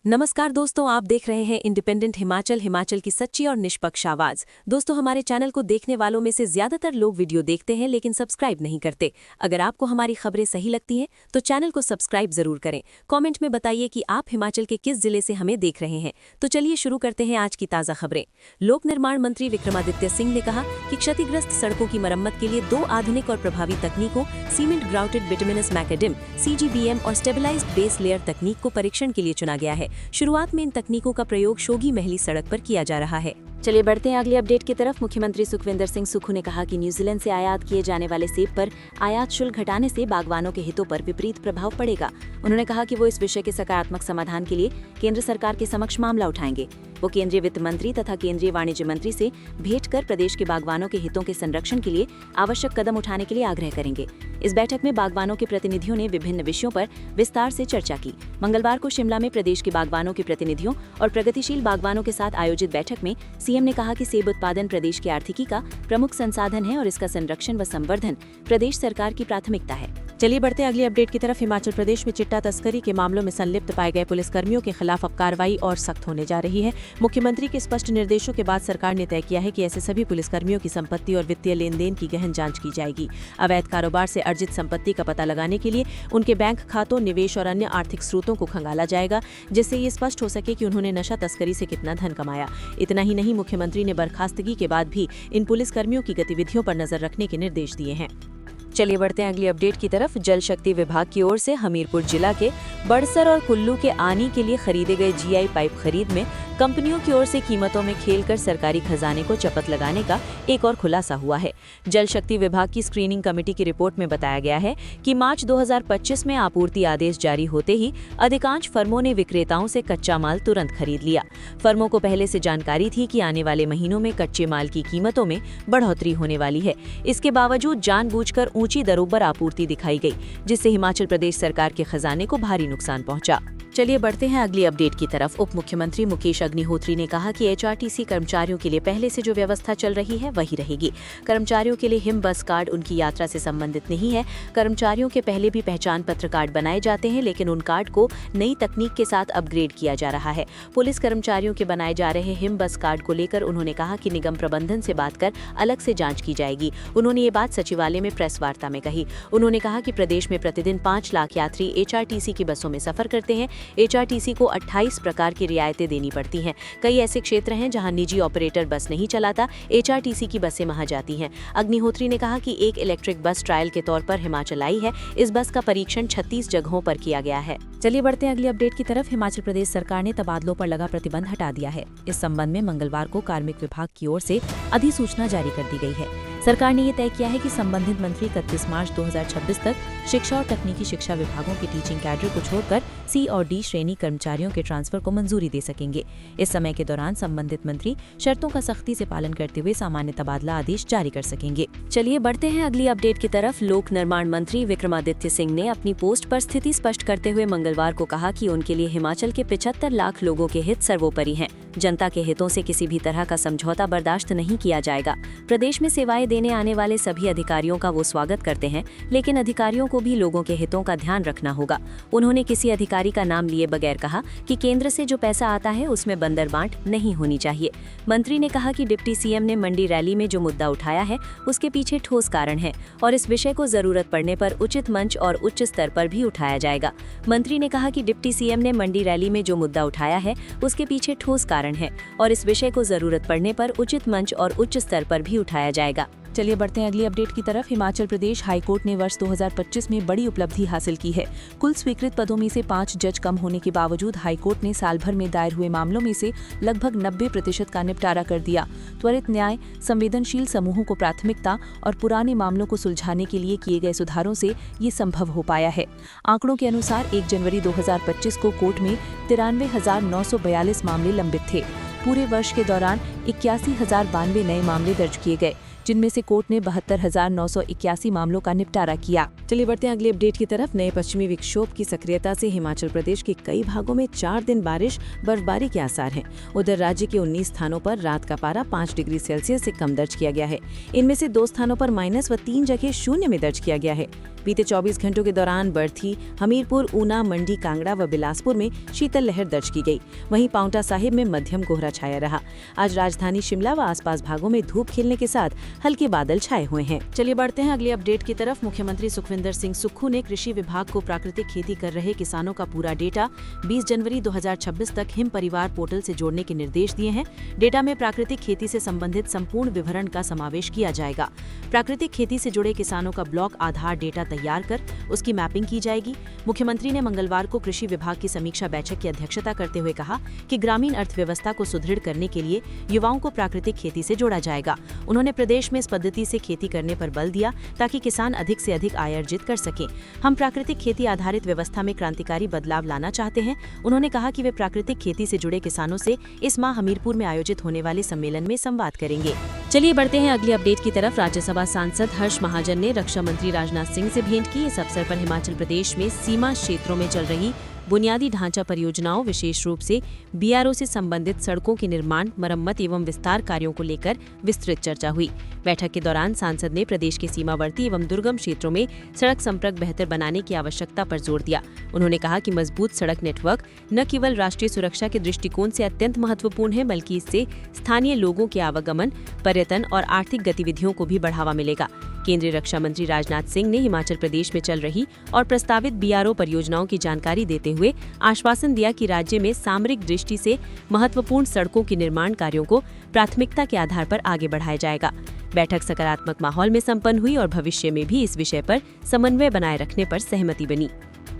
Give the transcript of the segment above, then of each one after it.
नमस्कार दोस्तों, आप देख रहे हैं इंडिपेंडेंट हिमाचल, हिमाचल की सच्ची और निष्पक्ष आवाज। दोस्तों, हमारे चैनल को देखने वालों में से ज्यादातर लोग वीडियो देखते हैं लेकिन सब्सक्राइब नहीं करते। अगर आपको हमारी खबरें सही लगती हैं तो चैनल को सब्सक्राइब जरूर करें। कमेंट में बताइए कि आप हिमाचल के किस जिले से हमें देख रहे हैं। तो चलिए शुरू करते हैं आज की ताज़ा खबरें। लोक निर्माण मंत्री विक्रमादित्य सिंह ने कहा कि क्षतिग्रस्त सड़कों की मरम्मत के लिए 2 आधुनिक और प्रभावी तकनीकों cement grouted bituminous macadam (CGBM) और स्टेबलाइज्ड बेस लेयर तकनीक को परीक्षण के लिए चुना गया है। शुरुआत में इन तकनीकों का प्रयोग शोगी महली सड़क पर किया जा रहा है। चलिए बढ़ते हैं अगली अपडेट की तरफ। मुख्यमंत्री सुखविंदर सिंह सुक्खू ने कहा कि न्यूजीलैंड से आयात किए जाने वाले सेब पर आयात शुल्क घटाने से बागवानों के हितों पर विपरीत प्रभाव पड़ेगा। उन्होंने कहा कि वो इस विषय के सकारात्मक समाधान के लिए केंद्र सरकार के समक्ष मामला उठाएंगे। वो केंद्रीय वित्त मंत्री तथा केंद्रीय वाणिज्य मंत्री से भेंट कर प्रदेश के बागवानों के हितों के संरक्षण के लिए आवश्यक कदम उठाने के लिए आग्रह करेंगे। इस बैठक में बागवानों के प्रतिनिधियों ने विभिन्न विषयों पर विस्तार से चर्चा की। मंगलवार को शिमला में प्रदेश के बागवानों के प्रतिनिधियों और प्रगतिशील बागवानों के साथ आयोजित बैठक में सीएम ने कहा कि सेब उत्पादन प्रदेश की आर्थिकी का प्रमुख संसाधन है और इसका संरक्षण व संवर्धन प्रदेश सरकार की प्राथमिकता है। चलिए बढ़ते हैं अगली अपडेट की तरफ। हिमाचल प्रदेश में चिट्टा तस्करी के मामलों में संलिप्त पाए गए पुलिसकर्मियों के खिलाफ अब कार्रवाई और सख्त होने जा रही है। मुख्यमंत्री के स्पष्ट निर्देशों के बाद सरकार ने तय किया है कि ऐसे सभी पुलिसकर्मियों की संपत्ति और वित्तीय लेन देन की गहन जांच की जाएगी। अवैध कारोबार से अर्जित संपत्ति का पता लगाने के लिए उनके बैंक खातों, निवेश और अन्य आर्थिक स्रोतों को खंगाला जाएगा, जिससे ये स्पष्ट हो सके कि उन्होंने नशा तस्करी से कितना धन कमाया। इतना ही नहीं, मुख्यमंत्री ने बर्खास्तगी के बाद भी इन पुलिसकर्मियों की गतिविधियों पर नजर रखने के निर्देश दिए हैं। चलिए बढ़ते हैं अगली अपडेट की तरफ। जल शक्ति विभाग की ओर से हमीरपुर जिला के बड़सर और कुल्लू के आनी के लिए खरीदे गए जीआई पाइप खरीद में कंपनियों की ओर से कीमतों में खेलकर सरकारी खजाने को चपत लगाने का एक और खुलासा हुआ है। जल शक्ति विभाग की स्क्रीनिंग कमेटी की रिपोर्ट में बताया गया है कि मार्च 2025 में आपूर्ति आदेश जारी होते ही अधिकांश फर्मों ने विक्रेताओं से कच्चा माल तुरंत खरीद लिया। फर्मों को पहले से जानकारी थी कि आने वाले महीनों में कच्चे माल की कीमतों में बढ़ोतरी होने वाली है। इसके बावजूद जानबूझकर ऊंची दरों पर आपूर्ति दिखाई गई, जिससे हिमाचल प्रदेश सरकार के खजाने को भारी नुकसान पहुंचा। चलिए बढ़ते हैं अगली अपडेट की तरफ। उप मुख्यमंत्री मुकेश अग्निहोत्री ने कहा कि एचआरटीसी कर्मचारियों के लिए पहले से जो व्यवस्था चल रही है वही रहेगी। कर्मचारियों के लिए हिम बस कार्ड उनकी यात्रा से संबंधित नहीं है। कर्मचारियों के पहले भी पहचान पत्र कार्ड बनाए जाते हैं, लेकिन उन कार्ड को नई तकनीक के साथ अपग्रेड किया जा रहा है। पुलिस कर्मचारियों के बनाए जा रहे हिम बस कार्ड को लेकर उन्होंने कहा कि निगम प्रबंधन से बात कर अलग से जाँच की जाएगी। उन्होंने ये बात सचिवालय में प्रेस वार्ता में कही। उन्होंने कहा कि प्रदेश में प्रतिदिन 5 लाख यात्री एचआरटीसी की बसों में सफर करते हैं। एचआरटीसी को 28 प्रकार की रियायतें देनी पड़ती हैं। कई ऐसे क्षेत्र हैं जहां निजी ऑपरेटर बस नहीं चलाता, एचआरटीसी की बसें वहां जाती हैं। अग्निहोत्री ने कहा कि एक इलेक्ट्रिक बस ट्रायल के तौर पर हिमाचल आई है। इस बस का परीक्षण 36 जगहों पर किया गया है। चलिए बढ़ते हैं अगली अपडेट की तरफ। हिमाचल प्रदेश सरकार ने तबादलों पर लगा प्रतिबंध हटा दिया है। इस संबंध में मंगलवार को कार्मिक विभाग की ओर से अधिसूचना जारी कर दी गई है। सरकार ने ये तय किया है कि संबंधित मंत्री 31 मार्च 2026 तक शिक्षा और तकनीकी शिक्षा विभागों के टीचिंग कैडर को छोड़कर सी और डी श्रेणी कर्मचारियों के ट्रांसफर को मंजूरी दे सकेंगे। इस समय के दौरान संबंधित मंत्री शर्तों का सख्ती से पालन करते हुए सामान्य तबादला आदेश जारी कर सकेंगे। चलिए बढ़ते हैं अगली अपडेट की तरफ। लोक निर्माण मंत्री विक्रमादित्य सिंह ने अपनी पोस्ट पर स्थिति स्पष्ट करते हुए मंगलवार को कहा कि उनके लिए हिमाचल के 75 लाख लोगों के हित सर्वोपरि हैं। जनता के हितों से किसी भी तरह का समझौता बर्दाश्त नहीं किया जाएगा। प्रदेश में सेवाएं देने आने वाले सभी अधिकारियों का वो स्वागत करते हैं, लेकिन अधिकारियों को भी लोगों के हितों का ध्यान रखना होगा। उन्होंने किसी अधिकारी का नाम लिए बगैर कहा कि केंद्र से जो पैसा आता है उसमें बंदरबांट नहीं होनी चाहिए। मंत्री ने कहा कि डिप्टी सीएम ने मंडी रैली में जो मुद्दा उठाया है उसके पीछे ठोस कारण है और इस विषय को जरूरत पड़ने पर उचित मंच और उच्च स्तर पर भी उठाया जाएगा। मंत्री ने कहा कि डिप्टी सीएम ने मंडी रैली में जो मुद्दा उठाया है उसके पीछे ठोस कारण है और इस विषय को जरूरत पड़ने पर उचित मंच और उच्च स्तर पर भी उठाया जाएगा। चलिए बढ़ते हैं अगली अपडेट की तरफ। हिमाचल प्रदेश हाईकोर्ट ने वर्ष 2025 में बड़ी उपलब्धि हासिल की है। कुल स्वीकृत पदों में से 5 जज कम होने के बावजूद हाईकोर्ट ने साल भर में दायर हुए मामलों में से लगभग 90% का निपटारा कर दिया। त्वरित न्याय, संवेदनशील समूहों को प्राथमिकता और पुराने मामलों को सुलझाने के लिए किए गए सुधारों से ये संभव हो पाया है। आंकड़ों के अनुसार 1 जनवरी 2025 को कोर्ट में 93,942 मामले लंबित थे। पूरे वर्ष के दौरान 81,092 नए मामले दर्ज किए गए। जिनमें से कोर्ट ने 72,981 मामलों का निपटारा किया। चलिए बढ़ते हैं अगली अपडेट की तरफ। नए पश्चिमी विक्षोभ की सक्रियता से हिमाचल प्रदेश के कई भागों में 4 दिन बारिश बर्फबारी के आसार हैं। उधर राज्य के 19 स्थानों पर रात का पारा 5 डिग्री सेल्सियस से कम दर्ज किया गया है। इनमें से 2 स्थानों पर माइनस व 3 जगह शून्य में दर्ज किया गया है। बीते 24 घंटों के दौरान बर्थी, हमीरपुर, ऊना, मंडी, कांगड़ा व बिलासपुर में शीतल लहर दर्ज की गई। वहीं पांवटा साहिब में मध्यम कोहरा छाया रहा। आज राजधानी शिमला व आसपास भागों में धूप खिलने के साथ हल्के बादल छाए हुए हैं। चलिए बढ़ते हैं अगली अपडेट की तरफ। मुख्यमंत्री सुखविंदर सिंह सुक्खू ने कृषि विभाग को प्राकृतिक खेती कर रहे किसानों का पूरा डेटा 20 जनवरी 2026 तक हिम परिवार पोर्टल से जोड़ने के निर्देश दिए हैं। डेटा में प्राकृतिक खेती से संबंधित संपूर्ण विवरण का समावेश किया जाएगा। प्राकृतिक खेती से जुड़े किसानों का ब्लॉक आधार डेटा तैयार कर उसकी मैपिंग की जाएगी। मुख्यमंत्री ने मंगलवार को कृषि विभाग की समीक्षा बैठक की अध्यक्षता करते हुए कहा कि ग्रामीण अर्थव्यवस्था को सुदृढ़ करने के लिए युवाओं को प्राकृतिक खेती से जोड़ा जाएगा। उन्होंने प्रदेश में इस पद्धति से खेती करने पर बल दिया ताकि किसान अधिक से अधिक आय अर्जित कर सकें। हम प्राकृतिक खेती आधारित व्यवस्था में क्रांतिकारी बदलाव लाना चाहते हैं। उन्होंने कहा कि वे प्राकृतिक खेती से जुड़े किसानों से इस माह हमीरपुर में आयोजित होने वाले सम्मेलन में संवाद करेंगे। चलिए बढ़ते हैं अगली अपडेट की तरफ। राज्यसभा सांसद हर्ष महाजन ने रक्षा मंत्री राजनाथ सिंह से भेंट की। इस अवसर पर हिमाचल प्रदेश में सीमा क्षेत्रों में चल रही बुनियादी ढांचा परियोजनाओं, विशेष रूप से बीआरओ से संबंधित सड़कों के निर्माण, मरम्मत एवं विस्तार कार्यों को लेकर विस्तृत चर्चा हुई। बैठक के दौरान सांसद ने प्रदेश के सीमावर्ती एवं दुर्गम क्षेत्रों में सड़क संपर्क बेहतर बनाने की आवश्यकता पर जोर दिया। उन्होंने कहा कि मजबूत सड़क नेटवर्क न केवल राष्ट्रीय सुरक्षा के दृष्टिकोण से अत्यंत महत्वपूर्ण है, बल्कि इससे स्थानीय लोगों के आवागमन, पर्यटन और आर्थिक गतिविधियों को भी बढ़ावा मिलेगा। केंद्रीय रक्षा मंत्री राजनाथ सिंह ने हिमाचल प्रदेश में चल रही और प्रस्तावित बीआरओ परियोजनाओं की जानकारी देते हुए आश्वासन दिया कि राज्य में सामरिक दृष्टि से महत्वपूर्ण सड़कों के निर्माण कार्यों को प्राथमिकता के आधार पर आगे बढ़ाया जाएगा। बैठक सकारात्मक माहौल में संपन्न हुई और भविष्य में भी इस विषय पर समन्वय बनाए रखने पर सहमति बनी।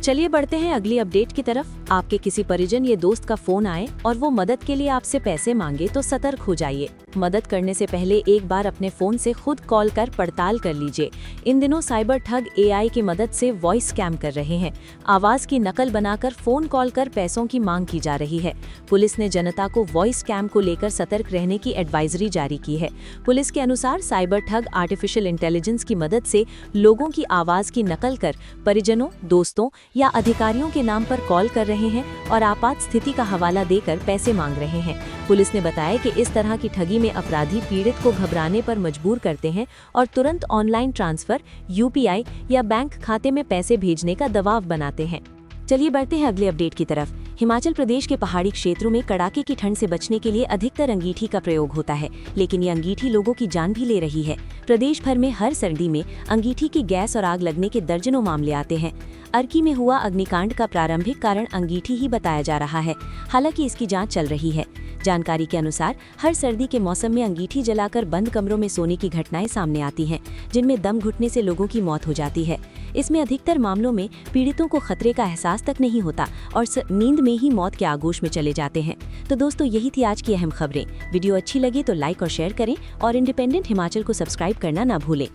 चलिए बढ़ते हैं अगली अपडेट की तरफ। आपके किसी परिजन या दोस्त का फोन आए और वो मदद के लिए आपसे पैसे मांगे तो सतर्क हो जाइए। मदद करने से पहले एक बार अपने फोन से खुद कॉल कर पड़ताल कर लीजिए। इन दिनों साइबर ठग एआई की मदद से वॉइस स्कैम कर रहे हैं। आवाज की नकल बनाकर फोन कॉल कर पैसों की मांग की जा रही है। पुलिस ने जनता को वॉइस स्कैम को लेकर सतर्क रहने की एडवाइजरी जारी की है। पुलिस के अनुसार साइबर ठग आर्टिफिशियल इंटेलिजेंस की मदद से लोगों की आवाज की नकल कर परिजनों, दोस्तों या अधिकारियों के नाम पर कॉल कर रहे हैं और आपात स्थिति का हवाला देकर पैसे मांग रहे हैं। पुलिस ने बताया कि इस तरह की ठगी में अपराधी पीड़ित को घबराने पर मजबूर करते हैं और तुरंत ऑनलाइन ट्रांसफर, यूपीआई या बैंक खाते में पैसे भेजने का दबाव बनाते हैं। चलिए बढ़ते हैं अगले अपडेट की तरफ। हिमाचल प्रदेश के पहाड़ी क्षेत्रों में कड़ाके की ठंड से बचने के लिए अधिकतर अंगीठी का प्रयोग होता है, लेकिन ये अंगीठी लोगों की जान भी ले रही है। प्रदेश भर में हर सर्दी में अंगीठी की गैस और आग लगने के दर्जनों मामले आते हैं। अर्की में हुआ अग्निकांड का प्रारंभिक कारण अंगीठी ही बताया जा रहा है। हालांकि इसकी जांच चल रही है। जानकारी के अनुसार हर सर्दी के मौसम में अंगीठी जलाकर बंद कमरों में सोने की घटनाएं सामने आती हैं, जिनमें दम घुटने से लोगों की मौत हो जाती है। इसमें अधिकतर मामलों में पीड़ितों को खतरे का एहसास तक नहीं होता और नींद में ही मौत के आगोश में चले जाते हैं। तो दोस्तों, यही थी आज की अहम खबरें। वीडियो अच्छी लगी तो लाइक और शेयर करें और इंडिपेंडेंट हिमाचल को सब्सक्राइब करना ना भूलें।